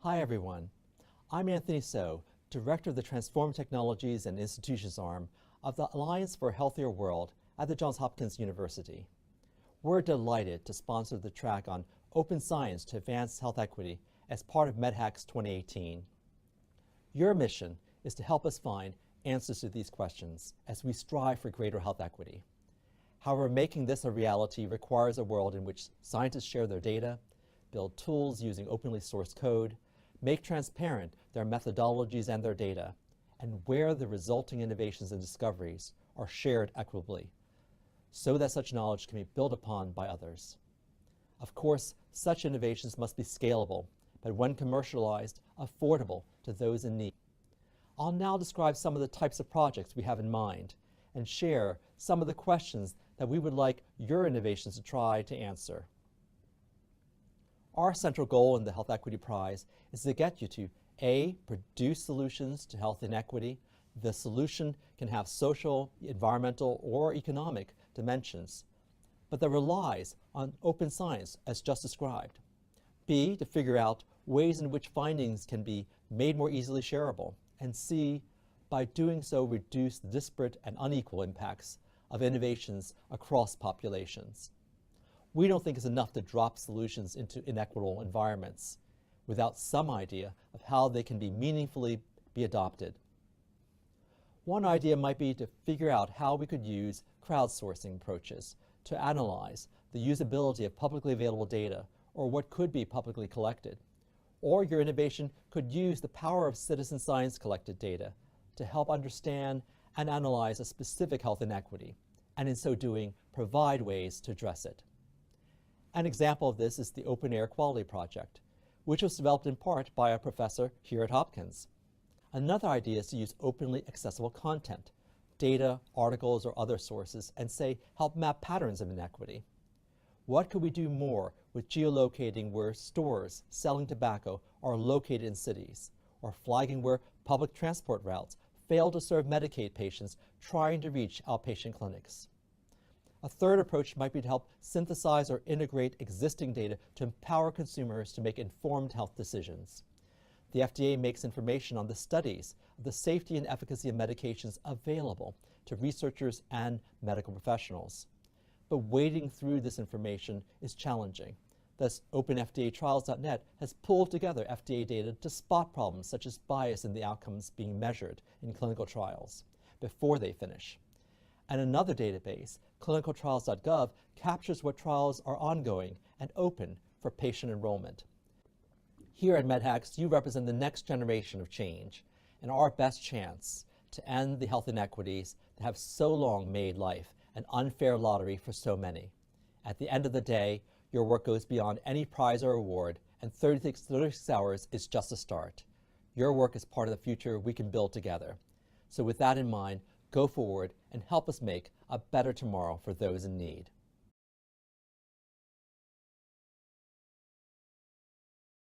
Hi everyone, I'm Anthony So, Director of the Transform Technologies and Institutions arm of the Alliance for a Healthier World at the Johns Hopkins University. We're delighted to sponsor the track on Open Science to Advance Health Equity as part of MedHacks 2018. Your mission is to help us find answers to these questions as we strive for greater health equity. However, making this a reality requires a world in which scientists share their data, build tools using openly sourced code, make transparent their methodologies and their data, and where the resulting innovations and discoveries are shared equitably, so that such knowledge can be built upon by others. Of course, such innovations must be scalable, but when commercialized, affordable to those in need. I'll now describe some of the types of projects we have in mind and share some of the questions that we would like your innovations to try to answer. Our central goal in the Health Equity Prize is to get you to A, produce solutions to health inequity. The solution can have social, environmental, or economic dimensions, but that relies on open science as just described. B, to figure out ways in which findings can be made more easily shareable. And C, by doing so, reduce the disparate and unequal impacts of innovations across populations. We don't think it's enough to drop solutions into inequitable environments without some idea of how they can be meaningfully adopted. One idea might be to figure out how we could use crowdsourcing approaches to analyze the usability of publicly available data or what could be publicly collected. Or your innovation could use the power of citizen science collected data to help understand and analyze a specific health inequity, and in so doing, provide ways to address it. An example of this is the Open Air Quality Project, which was developed in part by a professor here at Hopkins. Another idea is to use openly accessible content, data, articles, or other sources, and say, help map patterns of inequity. What could we do more with geolocating where stores selling tobacco are located in cities, or flagging where public transport routes fail to serve Medicaid patients trying to reach outpatient clinics? A third approach might be to help synthesize or integrate existing data to empower consumers to make informed health decisions. The FDA makes information on the studies of the safety and efficacy of medications available to researchers and medical professionals. But wading through this information is challenging. Thus, OpenFDAtrials.net has pulled together FDA data to spot problems such as bias in the outcomes being measured in clinical trials before they finish. And another database, clinicaltrials.gov, captures what trials are ongoing and open for patient enrollment. Here at MedHacks, you represent the next generation of change and our best chance to end the health inequities that have so long made life an unfair lottery for so many. At the end of the day, your work goes beyond any prize or award, and 36 hours is just a start. Your work is part of the future we can build together. So with that in mind, go forward and help us make a better tomorrow for those in need.